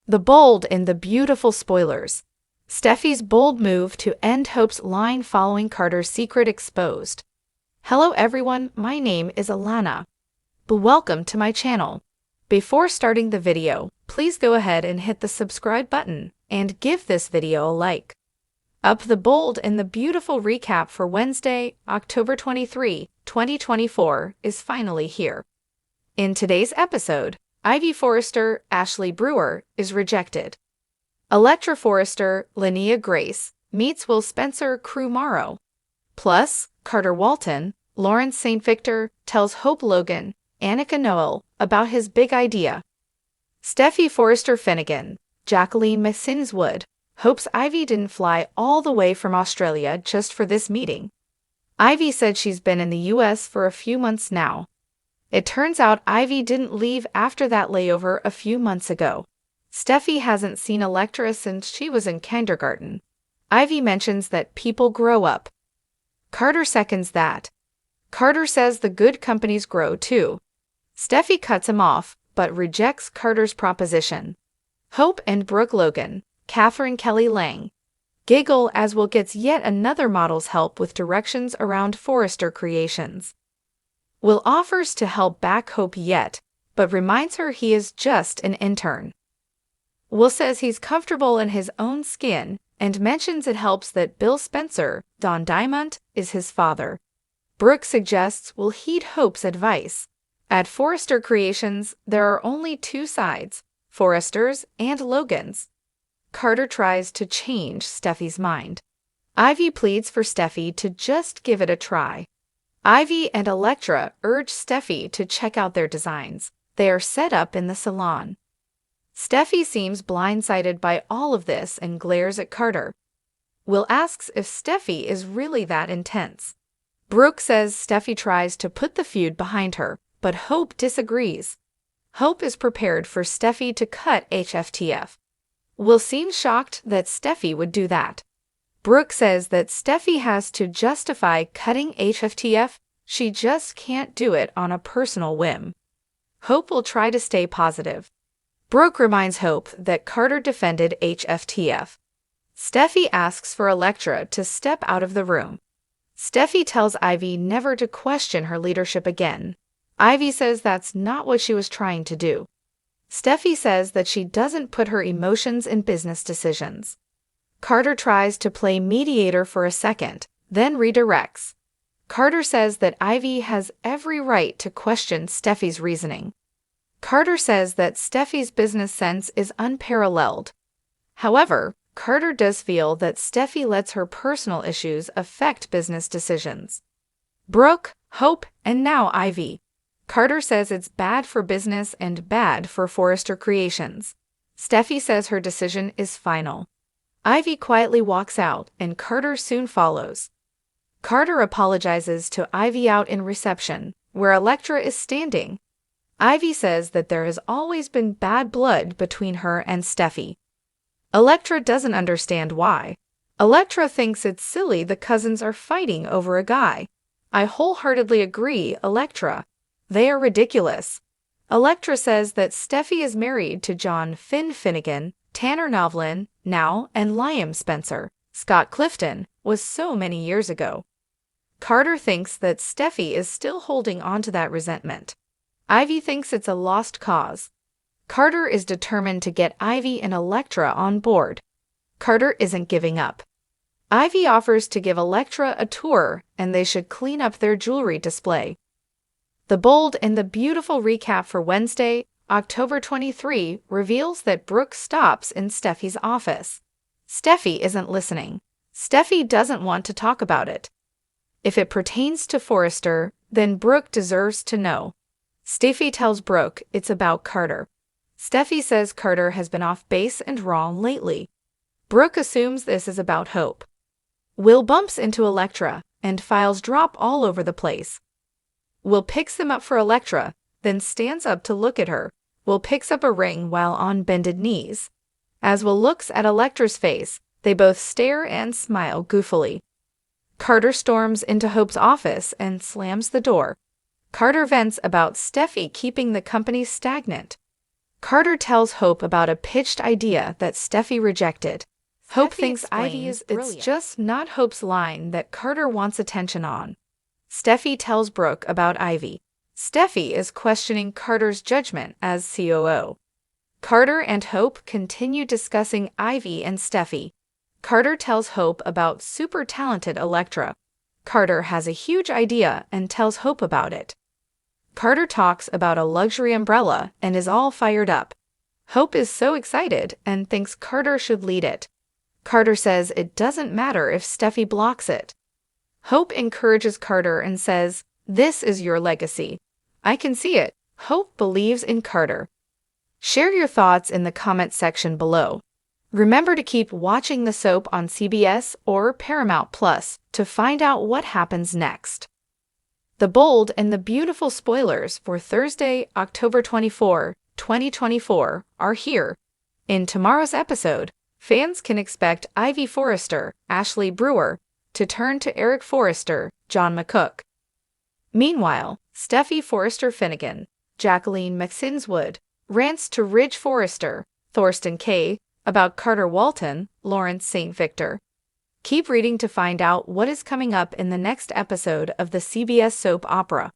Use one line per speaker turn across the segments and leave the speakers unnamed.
The bold and the beautiful spoilers. Steffy's bold move to end Hope's line following Carter's secret exposed. Hello everyone, my name is Alana. Welcome to my channel. Before starting the video, please go ahead and hit the subscribe button and give this video a like. Up the bold and the beautiful recap for Wednesday, October 23, 2024 is finally here. In today's episode, Ivy Forrester, Ashley Brewer, is rejected. Electra Forrester, Linnea Grace, meets Will Spencer Crew Morrow. Plus, Carter Walton, Lawrence St. Victor, tells Hope Logan, Annika Noel, about his big idea. Steffy Forrester Finnegan, Jacqueline McSinswood, hopes Ivy didn't fly all the way from Australia just for this meeting. Ivy said she's been in the US for a few months now. It turns out Ivy didn't leave after that layover a few months ago. Steffy hasn't seen Electra since she was in kindergarten. Ivy mentions that people grow up. Carter seconds that. Carter says the good companies grow too. Steffy cuts him off, but rejects Carter's proposition. Hope and Brooke Logan, Catherine Kelly Lang, giggle as Will gets yet another model's help with directions around Forrester Creations. Will offers to help back Hope yet, but reminds her he is just an intern. Will says he's comfortable in his own skin and mentions it helps that Bill Spencer, Don Diamond, is his father. Brooke suggests Will heed Hope's advice. At Forrester Creations, there are only two sides, Forrester's and Logan's. Carter tries to change Steffy's mind. Ivy pleads for Steffy to just give it a try. Ivy and Electra urge Steffy to check out their designs. They are set up in the salon. Steffy seems blindsided by all of this and glares at Carter. Will asks if Steffy is really that intense. Brooke says Steffy tries to put the feud behind her, but Hope disagrees. Hope is prepared for Steffy to cut HFTF. Will seems shocked that Steffy would do that. Brooke says that Steffy has to justify cutting HFTF, she just can't do it on a personal whim. Hope will try to stay positive. Brooke reminds Hope that Carter defended HFTF. Steffy asks for Electra to step out of the room. Steffy tells Ivy never to question her leadership again. Ivy says that's not what she was trying to do. Steffy says that she doesn't put her emotions in business decisions. Carter tries to play mediator for a second, then redirects. Carter says that Ivy has every right to question Steffy's reasoning. Carter says that Steffy's business sense is unparalleled. However, Carter does feel that Steffy lets her personal issues affect business decisions. Brooke, Hope, and now Ivy. Carter says it's bad for business and bad for Forrester Creations. Steffy says her decision is final. Ivy quietly walks out, and Carter soon follows. Carter apologizes to Ivy out in reception, where Electra is standing. Ivy says that there has always been bad blood between her and Steffy. Electra doesn't understand why. Electra thinks it's silly the cousins are fighting over a guy. I wholeheartedly agree, Electra. They are ridiculous. Electra says that Steffy is married to John Finn Finnegan, Tanner Novlin, now, and Liam Spencer. Scott Clifton was so many years ago. Carter thinks that Steffy is still holding on to that resentment. Ivy thinks it's a lost cause. Carter is determined to get Ivy and Electra on board. Carter isn't giving up. Ivy offers to give Electra a tour and they should clean up their jewelry display. The bold and the beautiful recap for Wednesday, October 23, reveals that Brooke stops in Steffy's office. Steffy isn't listening. Steffy doesn't want to talk about it. If it pertains to Forrester, then Brooke deserves to know. Steffy tells Brooke it's about Carter. Steffy says Carter has been off base and wrong lately. Brooke assumes this is about Hope. Will bumps into Electra, and files drop all over the place. Will picks them up for Electra, then stands up to look at her. Will picks up a ring while on bended knees. As Will looks at Electra's face, they both stare and smile goofily. Carter storms into Hope's office and slams the door. Carter vents about Steffy keeping the company stagnant. Carter tells Hope about a pitched idea that Steffy rejected. Hope thinks Ivy is brilliant. It's just not Hope's line that Carter wants attention on. Steffy tells Brooke about Ivy. Steffy is questioning Carter's judgment as COO. Carter and Hope continue discussing Ivy and Steffy. Carter tells Hope about super talented Elektra. Carter has a huge idea and tells Hope about it. Carter talks about a luxury umbrella and is all fired up. Hope is so excited and thinks Carter should lead it. Carter says it doesn't matter if Steffy blocks it. Hope encourages Carter and says, "This is your legacy. I can see it." Hope believes in Carter. Share your thoughts in the comment section below. Remember to keep watching the soap on CBS or Paramount Plus to find out what happens next. The bold and the beautiful spoilers for Thursday, October 24, 2024 are here. In tomorrow's episode, fans can expect Ivy Forrester, Ashley Brewer, to turn to Eric Forrester, John McCook. Meanwhile, Steffy Forrester Finnegan, Jacqueline McSinswood, rants to Ridge Forrester, Thorsten Kaye, about Carter Walton, Lawrence St. Victor. Keep reading to find out what is coming up in the next episode of the CBS soap opera.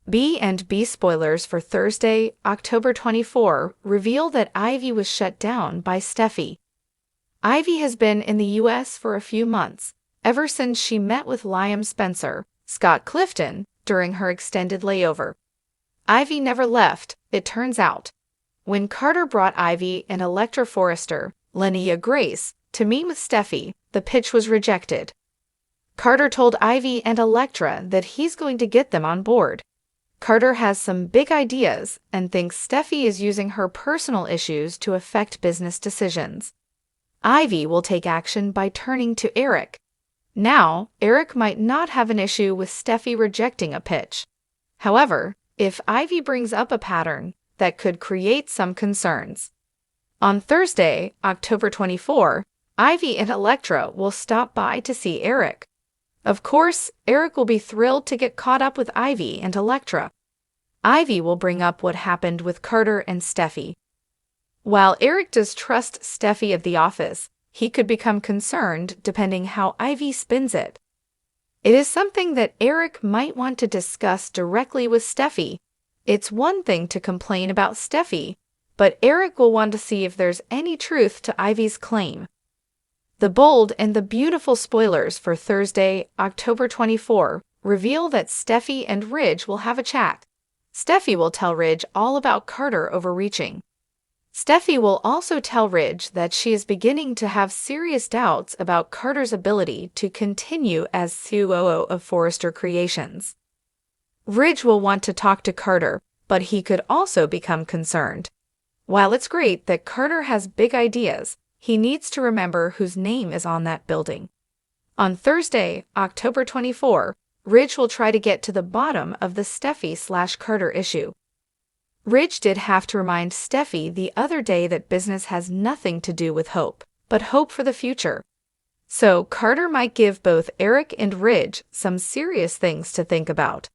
B&B spoilers for Thursday, October 24 reveal that Ivy was shut down by Steffy. Ivy has been in the U.S. for a few months, ever since she met with Liam Spencer, Scott Clifton, during her extended layover. Ivy never left, it turns out. When Carter brought Ivy and Elektra Forrester, Linnea Grace, to meet with Steffy, the pitch was rejected. Carter told Ivy and Elektra that he's going to get them on board. Carter has some big ideas and thinks Steffy is using her personal issues to affect business decisions. Ivy will take action by turning to Eric. Now, Eric might not have an issue with Steffy rejecting a pitch. However, if Ivy brings up a pattern, that could create some concerns. On Thursday, October 24, Ivy and Elektra will stop by to see Eric. Of course, Eric will be thrilled to get caught up with Ivy and Elektra. Ivy will bring up what happened with Carter and Steffy. While Eric does trust Steffy of the office, he could become concerned depending how Ivy spins it. It is something that Eric might want to discuss directly with Steffy. It's one thing to complain about Steffy, but Eric will want to see if there's any truth to Ivy's claim. The bold and the beautiful spoilers for Thursday, October 24 reveal that Steffy and Ridge will have a chat. Steffy will tell Ridge all about Carter overreaching. Steffy will also tell Ridge that she is beginning to have serious doubts about Carter's ability to continue as COO of Forrester Creations. Ridge will want to talk to Carter, but he could also become concerned. While it's great that Carter has big ideas, he needs to remember whose name is on that building. On Thursday, October 24, Ridge will try to get to the bottom of the Steffy/Carter issue. Ridge did have to remind Steffy the other day that business has nothing to do with hope, but hope for the future. So Carter might give both Eric and Ridge some serious things to think about.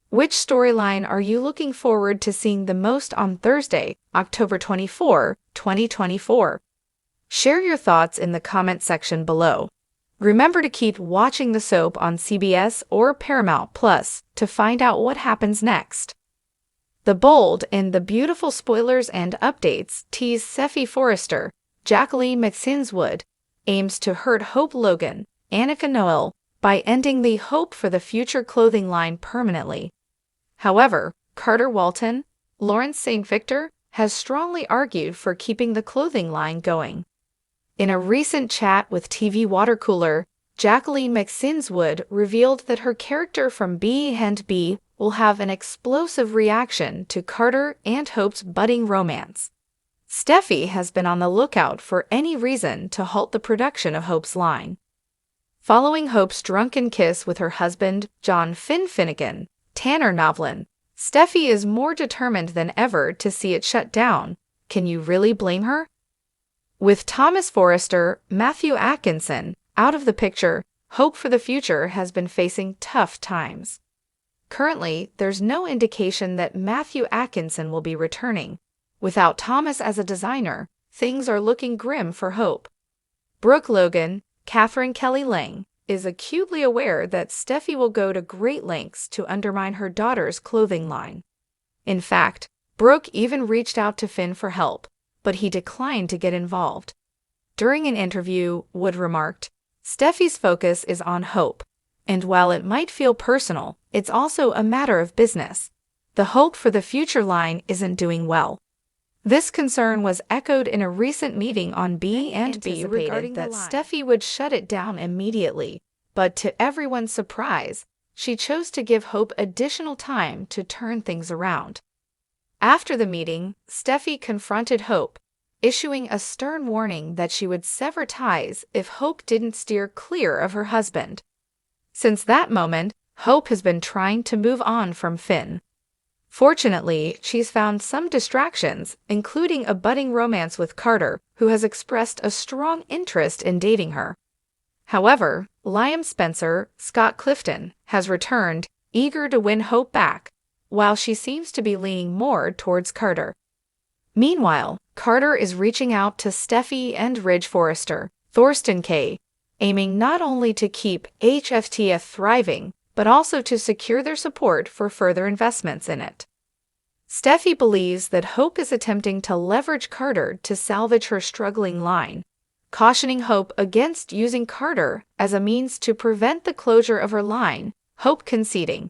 Which storyline are you looking forward to seeing the most on Thursday, October 24, 2024? Share your thoughts in the comment section below. Remember to keep watching the soap on CBS or Paramount Plus to find out what happens next. The bold and the beautiful spoilers and updates tease Steffy Forrester, Jacqueline McSinswood, aims to hurt Hope Logan, Annika Noel, by ending the Hope for the Future clothing line permanently. However, Carter Walton, Lawrence St. Victor, has strongly argued for keeping the clothing line going. In a recent chat with TV Watercooler, Jacqueline McSinswood revealed that her character from B&B will have an explosive reaction to Carter and Hope's budding romance. Steffy has been on the lookout for any reason to halt the production of Hope's line. Following Hope's drunken kiss with her husband, John Finnegan, Tanner Novlin, Steffy is more determined than ever to see it shut down. Can you really blame her? With Thomas Forrester, Matthew Atkinson out of the picture, Hope for the Future has been facing tough times. Currently, there's no indication that Matthew Atkinson will be returning. Without Thomas as a designer, things are looking grim for Hope. Brooke Logan, Catherine Kelly Lang, is acutely aware that Steffy will go to great lengths to undermine her daughter's clothing line. In fact, Brooke even reached out to Finn for help, but he declined to get involved. During an interview, Wood remarked, "Steffy's focus is on Hope, and while it might feel personal, it's also a matter of business. The Hope for the Future line isn't doing well." This concern was echoed in a recent meeting on B&B regarding that Steffy would shut it down immediately, but to everyone's surprise, she chose to give Hope additional time to turn things around. After the meeting, Steffy confronted Hope, issuing a stern warning that she would sever ties if Hope didn't steer clear of her husband. Since that moment, Hope has been trying to move on from Finn. Fortunately, she's found some distractions, including a budding romance with Carter, who has expressed a strong interest in dating her. However, Liam Spencer, Scott Clifton, has returned, eager to win Hope back, while she seems to be leaning more towards Carter. Meanwhile, Carter is reaching out to Steffy and Ridge Forrester, Thorsten Kaye, aiming not only to keep HFTF thriving, but also to secure their support for further investments in it. Steffy believes that Hope is attempting to leverage Carter to salvage her struggling line, cautioning Hope against using Carter as a means to prevent the closure of her line, Hope conceding.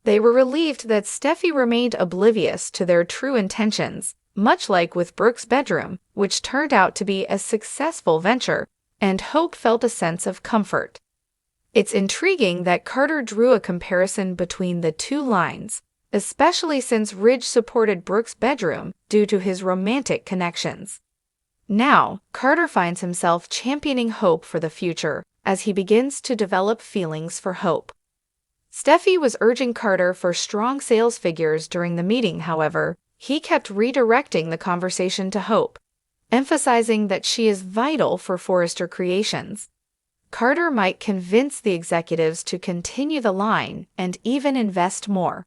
They were relieved that Steffy remained oblivious to their true intentions, much like with Brooke's bedroom, which turned out to be a successful venture, and Hope felt a sense of comfort. It's intriguing that Carter drew a comparison between the two lines, especially since Ridge supported Brooke's bedroom due to his romantic connections. Now, Carter finds himself championing Hope for the future as he begins to develop feelings for Hope. Steffy was urging Carter for strong sales figures during the meeting, however, he kept redirecting the conversation to Hope, emphasizing that she is vital for Forrester Creations. Carter might convince the executives to continue the line and even invest more.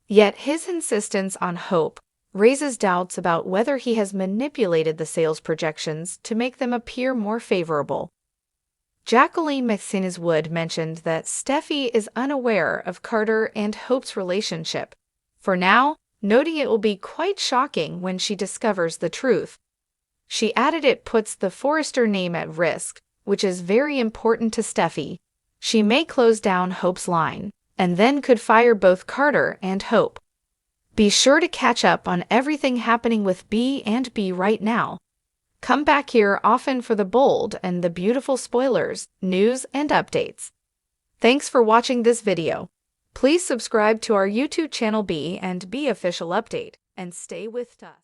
Yet his insistence on Hope raises doubts about whether he has manipulated the sales projections to make them appear more favorable. Jacqueline McSinnes-Wood mentioned that Steffy is unaware of Carter and Hope's relationship, for now, noting it will be quite shocking when she discovers the truth. She added it puts the Forrester name at risk, which is very important to Steffy. She may close down Hope's line, and then could fire both Carter and Hope. Be sure to catch up on everything happening with B&B right now. Come back here often for the bold and the beautiful spoilers, news, and updates. Thanks for watching this video. Please subscribe to our YouTube channel B&B Official Update and stay with us.